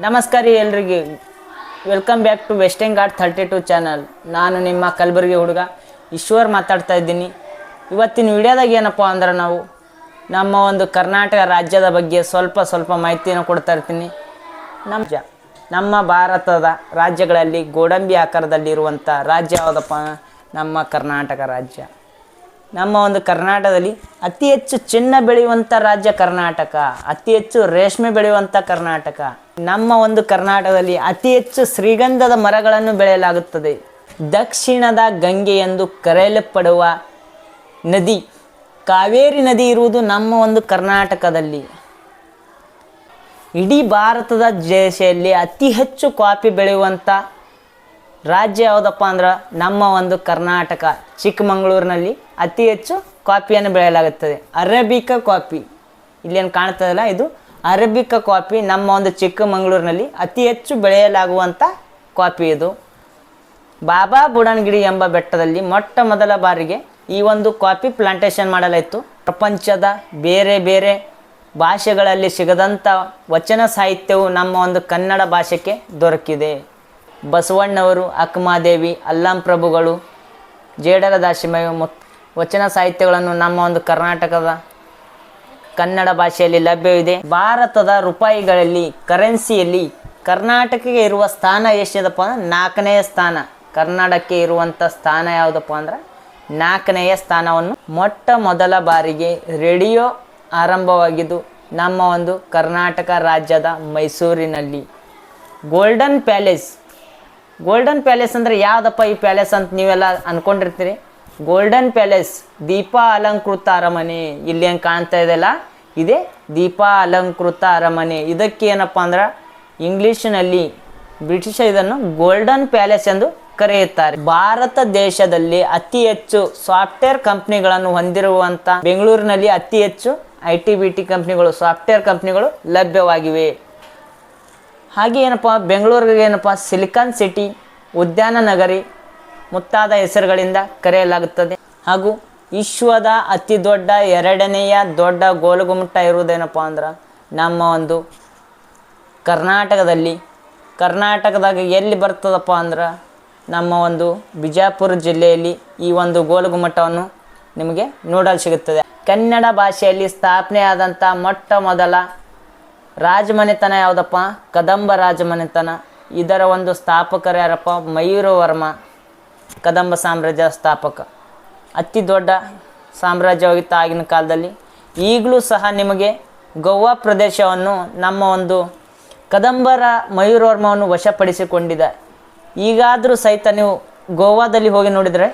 ನಮಸ್ಕಾರ ಎಲ್ರಿಗೆ welcome back to western Ghat 32 channel. ನಾನು ನಿಮ್ಮ ಕಲಬುರಗಿ ಹುಡುಗ ಈಶ್ವರ್ ಮಾತಾಡ್ತಾ ಇದ್ದೀನಿ. ಇವತ್ತಿನ ವಿಡಿಯೋದಾಗ ಏನಪ್ಪ ಅಂದ್ರೆ ನಾವು ನಮ್ಮ ಒಂದು ಕರ್ನಾಟಕ ರಾಜ್ಯದ ಬಗ್ಗೆ ಸ್ವಲ್ಪ ಮಾಹಿತಿಯನ್ನು ಕೊಡ್ತಾ ಇರ್ತೀನಿ. ನಮ್ಮ ಭಾರತದ ರಾಜ್ಯಗಳಲ್ಲಿ ಗೋಡಂಬಿ ಆಕಾರದಲ್ಲಿರುವಂಥ ರಾಜ್ಯ ಯಾವುದಪ್ಪ? ನಮ್ಮ ಕರ್ನಾಟಕ ರಾಜ್ಯ. ನಮ್ಮ ಒಂದು ಕರ್ನಾಟಕದಲ್ಲಿ ಅತಿ ಹೆಚ್ಚು ಚಿನ್ನ ಬೆಳೆಯುವಂಥ ರಾಜ್ಯ ಕರ್ನಾಟಕ, ಅತಿ ಹೆಚ್ಚು ರೇಷ್ಮೆ ಬೆಳೆಯುವಂಥ ಕರ್ನಾಟಕ. ನಮ್ಮ ಒಂದು ಕರ್ನಾಟಕದಲ್ಲಿ ಅತಿ ಹೆಚ್ಚು ಶ್ರೀಗಂಧದ ಮರಗಳನ್ನು ಬೆಳೆಯಲಾಗುತ್ತದೆ. ದಕ್ಷಿಣದ ಗಂಗೆ ಎಂದು ಕರೆಯಲ್ಪಡುವ ನದಿ ಕಾವೇರಿ ನದಿ ಇರುವುದು ನಮ್ಮ ಒಂದು ಕರ್ನಾಟಕದಲ್ಲಿ. ಇಡೀ ಭಾರತದ ದೇಶದಲ್ಲಿ ಅತಿ ಹೆಚ್ಚು ಕಾಫಿ ಬೆಳೆಯುವಂಥ ರಾಜ್ಯ ಯಾವುದಪ್ಪ ಅಂದ್ರೆ ನಮ್ಮ ಒಂದು ಕರ್ನಾಟಕ. ಚಿಕ್ಕಮಗಳೂರಿನಲ್ಲಿ ಅತಿ ಹೆಚ್ಚು ಕಾಫಿಯನ್ನು ಬೆಳೆಯಲಾಗುತ್ತದೆ. ಅರೇಬಿಕಾ ಕಾಫಿ ಇಲ್ಲೇನು ಕಾಣ್ತದಲ್ಲ, ಇದು ಅರೇಬಿಕಾ ಕಾಫಿ ನಮ್ಮ ಒಂದು ಚಿಕ್ಕಮಗಳೂರಿನಲ್ಲಿ ಅತಿ ಹೆಚ್ಚು ಬೆಳೆಯಲಾಗುವಂಥ ಕಾಫಿ. ಇದು ಬಾಬಾ ಬುಡನ್ಗಿರಿ ಎಂಬ ಬೆಟ್ಟದಲ್ಲಿ ಮೊಟ್ಟ ಮೊದಲ ಬಾರಿಗೆ ಈ ಒಂದು ಕಾಫಿ ಪ್ಲಾಂಟೇಶನ್ ಮಾಡಲಾಯಿತು. ಪ್ರಪಂಚದ ಬೇರೆ ಬೇರೆ ಭಾಷೆಗಳಲ್ಲಿ ಸಿಗದಂಥ ವಚನ ಸಾಹಿತ್ಯವು ನಮ್ಮ ಒಂದು ಕನ್ನಡ ಭಾಷೆಗೆ ದೊರಕಿದೆ. ಬಸವಣ್ಣವರು, ಅಕ್ಕಮಹಾದೇವಿ, ಅಲ್ಲಂ ಪ್ರಭುಗಳು, ಜೇಡರ ದಾಸಿಮಯ್ಯ ವಚನ ಸಾಹಿತ್ಯಗಳನ್ನು ನಮ್ಮ ಒಂದು ಕರ್ನಾಟಕದ ಕನ್ನಡ ಭಾಷೆಯಲ್ಲಿ ಲಭ್ಯವಿದೆ. ಭಾರತದ ರೂಪಾಯಿಗಳಲ್ಲಿ ಕರೆನ್ಸಿಯಲ್ಲಿ ಕರ್ನಾಟಕಕ್ಕೆ ಇರುವ ಸ್ಥಾನ ಎಷ್ಟಿದಪ್ಪ ಅಂದ್ರೆ 4ನೆಯ ಸ್ಥಾನ. ಕರ್ನಾಟಕಕ್ಕೆ ಇರುವಂಥ ಸ್ಥಾನ ಯಾವುದಪ್ಪ ಅಂದ್ರೆ 4ನೆಯ ಸ್ಥಾನವನ್ನು. ಮೊಟ್ಟ ಮೊದಲ ಬಾರಿಗೆ ರೇಡಿಯೋ ಆರಂಭವಾಗಿದ್ದು ನಮ್ಮ ಒಂದು ಕರ್ನಾಟಕ ರಾಜ್ಯದ ಮೈಸೂರಿನಲ್ಲಿ. ಗೋಲ್ಡನ್ ಪ್ಯಾಲೇಸ್ ಅಂದರೆ ಯಾವುದಪ್ಪ ಈ ಪ್ಯಾಲೇಸ್ ಅಂತ ನೀವೆಲ್ಲ ಅಂದ್ಕೊಂಡಿರ್ತೀರಿ. ಗೋಲ್ಡನ್ ಪ್ಯಾಲೇಸ್ ದೀಪಾ ಅಲಂಕೃತ ಅರಮನೆ. ಇಲ್ಲಿ ಏನು ಕಾಣ್ತಾ ಇದೆಯಲ್ಲ, ಇದೇ ದೀಪಾ ಅಲಂಕೃತ ಅರಮನೆ. ಇದಕ್ಕೆ ಏನಪ್ಪ ಅಂದ್ರೆ ಇಂಗ್ಲೀಷಿನಲ್ಲಿ ಬ್ರಿಟಿಷ್ ಇದನ್ನು ಗೋಲ್ಡನ್ ಪ್ಯಾಲೇಸ್ ಎಂದು ಕರೆಯುತ್ತಾರೆ. ಭಾರತ ದೇಶದಲ್ಲಿ ಅತಿ ಹೆಚ್ಚು ಸಾಫ್ಟ್ವೇರ್ ಕಂಪ್ನಿಗಳನ್ನು ಹೊಂದಿರುವಂಥ ಬೆಂಗಳೂರಿನಲ್ಲಿ ಅತಿ ಹೆಚ್ಚು IT/BT ಕಂಪ್ನಿಗಳು, ಸಾಫ್ಟ್ವೇರ್ ಕಂಪ್ನಿಗಳು ಲಭ್ಯವಾಗಿವೆ. ಹಾಗೆ ಏನಪ್ಪ ಬೆಂಗಳೂರಿಗೆ ಏನಪ್ಪ ಸಿಲಿಕಾನ್ ಸಿಟಿ, ಉದ್ಯಾನ ನಗರಿ ಮುಂತಾದ ಹೆಸರುಗಳಿಂದ ಕರೆಯಲಾಗುತ್ತದೆ. ಹಾಗೂ ವಿಶ್ವದ ಅತಿ ದೊಡ್ಡ 2ನೆಯ ದೊಡ್ಡ ಗೋಲಗುಮ್ಮಟ ಇರುವುದೇನಪ್ಪ ಅಂದ್ರೆ ನಮ್ಮ ಒಂದು ಕರ್ನಾಟಕದಲ್ಲಿ. ಕರ್ನಾಟಕದಾಗ ಎಲ್ಲಿ ಬರ್ತದಪ್ಪ ಅಂದ್ರೆ ನಮ್ಮ ಒಂದು ಬಿಜಾಪುರ ಜಿಲ್ಲೆಯಲ್ಲಿ ಈ ಒಂದು ಗೋಲಗುಮ್ಮಟವನ್ನು ನಿಮಗೆ ನೋಡಲು ಸಿಗುತ್ತದೆ. ಕನ್ನಡ ಭಾಷೆಯಲ್ಲಿ ಸ್ಥಾಪನೆಯಾದಂಥ ಮೊಟ್ಟ ಮೊದಲ ರಾಜಮನೆತನ ಯಾವುದಪ್ಪ? ಕದಂಬ ರಾಜಮನೆತನ. ಇದರ ಒಂದು ಸ್ಥಾಪಕರು ಯಾರಪ್ಪ? ಮಯೂರವರ್ಮ, ಕದಂಬ ಸಾಮ್ರಾಜ್ಯ ಸ್ಥಾಪಕ. ಅತಿ ದೊಡ್ಡ ಸಾಮ್ರಾಜ್ಯವಾಗಿತ್ತು ಆಗಿನ ಕಾಲದಲ್ಲಿ. ಈಗಲೂ ಸಹ ನಿಮಗೆ ಗೋವಾ ಪ್ರದೇಶವನ್ನು ನಮ್ಮ ಒಂದು ಕದಂಬರ ಮಯೂರವರ್ಮವನ್ನು ವಶಪಡಿಸಿಕೊಂಡಿದೆ. ಈಗಾದರೂ ಸಹಿತ ನೀವು ಗೋವಾದಲ್ಲಿ ಹೋಗಿ ನೋಡಿದರೆ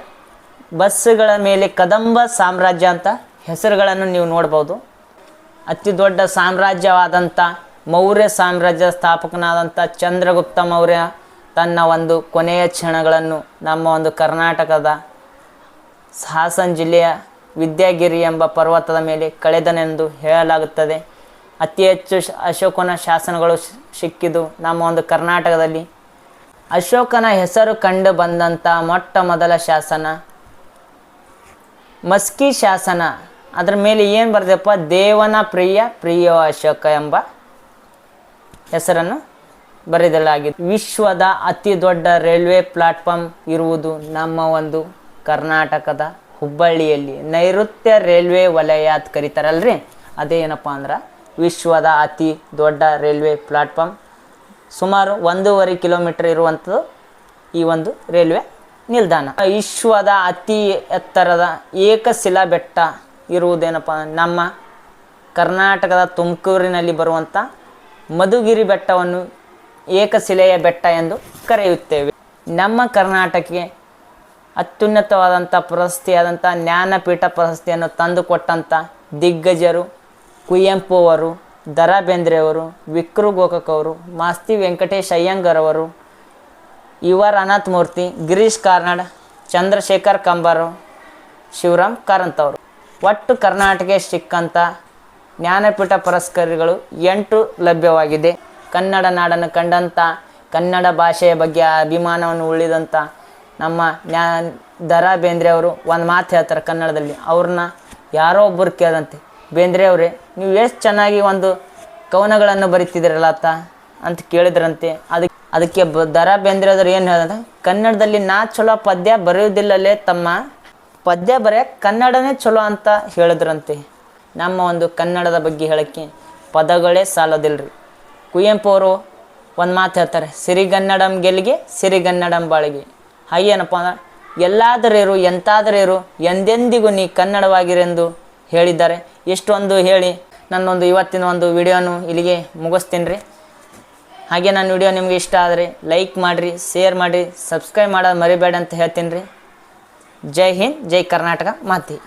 ಬಸ್ಸುಗಳ ಮೇಲೆ ಕದಂಬ ಸಾಮ್ರಾಜ್ಯ ಅಂತ ಹೆಸರುಗಳನ್ನು ನೀವು ನೋಡ್ಬೋದು. ಅತಿ ದೊಡ್ಡ ಸಾಮ್ರಾಜ್ಯವಾದಂಥ ಮೌರ್ಯ ಸಾಮ್ರಾಜ್ಯ ಸ್ಥಾಪಕನಾದಂಥ ಚಂದ್ರಗುಪ್ತ ಮೌರ್ಯ ತನ್ನ ಒಂದು ಕೊನೆಯ ಕ್ಷಣಗಳನ್ನು ನಮ್ಮ ಒಂದು ಕರ್ನಾಟಕದ ಹಾಸನ ಜಿಲ್ಲೆಯ ವಿದ್ಯಾಗಿರಿ ಎಂಬ ಪರ್ವತದ ಮೇಲೆ ಕಳೆದನೆಂದು ಹೇಳಲಾಗುತ್ತದೆ. ಅತಿ ಹೆಚ್ಚು ಅಶೋಕನ ಶಾಸನಗಳು ಸಿಕ್ಕಿದ್ದು ನಮ್ಮ ಒಂದು ಕರ್ನಾಟಕದಲ್ಲಿ. ಅಶೋಕನ ಹೆಸರು ಕಂಡು ಬಂದಂಥ ಮೊಟ್ಟ ಮೊದಲ ಶಾಸನ ಮಸ್ಕಿ ಶಾಸನ. ಅದರ ಮೇಲೆ ಏನು ಬರೆದಪ್ಪ? ದೇವನ ಪ್ರಿಯ ಅಶೋಕ ಎಂಬ ಹೆಸರನ್ನು ಬರೆಯಲಾಗಿದೆ. ವಿಶ್ವದ ಅತಿ ದೊಡ್ಡ ರೈಲ್ವೆ ಪ್ಲಾಟ್ಫಾರ್ಮ್ ಇರುವುದು ನಮ್ಮ ಒಂದು ಕರ್ನಾಟಕದ ಹುಬ್ಬಳ್ಳಿಯಲ್ಲಿ. ನೈಋತ್ಯ ರೈಲ್ವೆ ವಲಯ ಅಂತ ಕರೀತಾರಲ್ರಿ, ಅದೇನಪ್ಪ ಅಂದ್ರೆ ವಿಶ್ವದ ಅತಿ ದೊಡ್ಡ ರೈಲ್ವೆ ಪ್ಲಾಟ್ಫಾರ್ಮ್. ಸುಮಾರು 1.5 ಕಿಲೋಮೀಟರ್ ಇರುವಂಥದ್ದು ಈ ಒಂದು ರೈಲ್ವೆ ನಿಲ್ದಾಣ. ವಿಶ್ವದ ಅತಿ ಎತ್ತರದ ಏಕಶಿಲಾ ಬೆಟ್ಟ ಇರುವುದೇನಪ್ಪ? ನಮ್ಮ ಕರ್ನಾಟಕದ ತುಮಕೂರಿನಲ್ಲಿ ಬರುವಂಥ ಮಧುಗಿರಿ ಬೆಟ್ಟವನ್ನು ಏಕಶಿಲೆಯ ಬೆಟ್ಟ ಎಂದು ಕರೆಯುತ್ತೇವೆ. ನಮ್ಮ ಕರ್ನಾಟಕಕ್ಕೆ ಅತ್ಯುನ್ನತವಾದಂಥ ಪ್ರಶಸ್ತಿಯಾದಂಥ ಜ್ಞಾನಪೀಠ ಪ್ರಶಸ್ತಿಯನ್ನು ತಂದುಕೊಟ್ಟಂಥ ದಿಗ್ಗಜರು ಕುವೆಂಪು ಅವರು, ದ ರಾ ಬೇಂದ್ರೆಯವರು, ವಿಕ್ರು ಗೋಕಾಕ್ ಅವರು, ಮಾಸ್ತಿ ವೆಂಕಟೇಶ್ ಅಯ್ಯಂಗಾರ್ ಅವರು, ಇವರ್ ಅನಾಥ್ ಮೂರ್ತಿ, ಗಿರೀಶ್ ಕಾರ್ನಾಡ್, ಚಂದ್ರಶೇಖರ್ ಕಂಬಾರು, ಶಿವರಾಮ್ ಕಾರಂತ್ ಅವರು. ಒಟ್ಟು ಕರ್ನಾಟಕಕ್ಕೆ ಸಿಕ್ಕಂಥ ಜ್ಞಾನಪೀಠ ಪುರಸ್ಕಾರಗಳು 8 ಲಭ್ಯವಾಗಿದೆ. ಕನ್ನಡ ನಾಡನ್ನು ಕಂಡಂಥ, ಕನ್ನಡ ಭಾಷೆಯ ಬಗ್ಗೆ ಅಭಿಮಾನವನ್ನು ಉಳಿದಂಥ ನಮ್ಮ ದ ರಾ ಬೇಂದ್ರೆ ಅವರು ಒಂದು ಮಾತು ಹೇಳ್ತಾರೆ ಕನ್ನಡದಲ್ಲಿ. ಅವ್ರನ್ನ ಯಾರೋ ಒಬ್ಬರು ಕೇಳಿದಂತೆ, ಬೇಂದ್ರೆ ಅವರೇ ನೀವು ಎಷ್ಟು ಚೆನ್ನಾಗಿ ಒಂದು ಕವನಗಳನ್ನು ಬರಿತಿದ್ದೀರಲ್ಲ ಅಂತ ಕೇಳಿದ್ರಂತೆ. ಅದಕ್ಕೆ ದರಾ ಬೇಂದ್ರೆಯವರು ಏನು ಹೇಳಿದ್ರೆ, ಕನ್ನಡದಲ್ಲಿ ನಾ ಚಲೋ ಪದ್ಯ ಬರೆಯುವುದಿಲ್ಲಲೇ ತಮ್ಮ, ಪದ್ಯ ಬರೆಯೋಕೆ ಕನ್ನಡನೇ ಚಲೋ ಅಂತ ಹೇಳಿದ್ರಂತೆ. ನಮ್ಮ ಒಂದು ಕನ್ನಡದ ಬಗ್ಗೆ ಹೇಳೋಕ್ಕೆ ಪದಗಳೇ ಸಾಲೋದಿಲ್ರಿ. ಕುವೆಂಪು ಅವರು ಒಂದು ಮಾತು ಹೇಳ್ತಾರೆ, ಸಿರಿಗನ್ನಡಂ ಗೆಲ್ಲಿಗೆ ಸಿರಿಗನ್ನಡಂ ಬಾಳಿಗೆ. ಹಾಗೇನಪ್ಪ ಅಂದ್ರೆ ಎಲ್ಲಾದರೇರು ಎಂತಾದರೇರು ಎಂದೆಂದಿಗೂ ನೀ ಕನ್ನಡವಾಗಿರೆಂದು ಹೇಳಿದ್ದಾರೆ. ಎಷ್ಟೊಂದು ಹೇಳಿ ನನ್ನೊಂದು ಇವತ್ತಿನ ಒಂದು ವಿಡಿಯೋನು ಇಲ್ಲಿಗೆ ಮುಗಿಸ್ತೀನಿ ರೀ. ಹಾಗೆ ನನ್ನ ವಿಡಿಯೋ ನಿಮಗೆ ಇಷ್ಟ ಆದರೆ ಲೈಕ್ ಮಾಡಿರಿ, ಶೇರ್ ಮಾಡಿರಿ, ಸಬ್ಸ್ಕ್ರೈಬ್ ಮಾಡೋದು ಮರಿಬೇಡ ಅಂತ ಹೇಳ್ತೀನಿ ರೀ. ಜೈ ಹಿಂದ್, ಜೈ ಕರ್ನಾಟಕ ಮಾತೆ.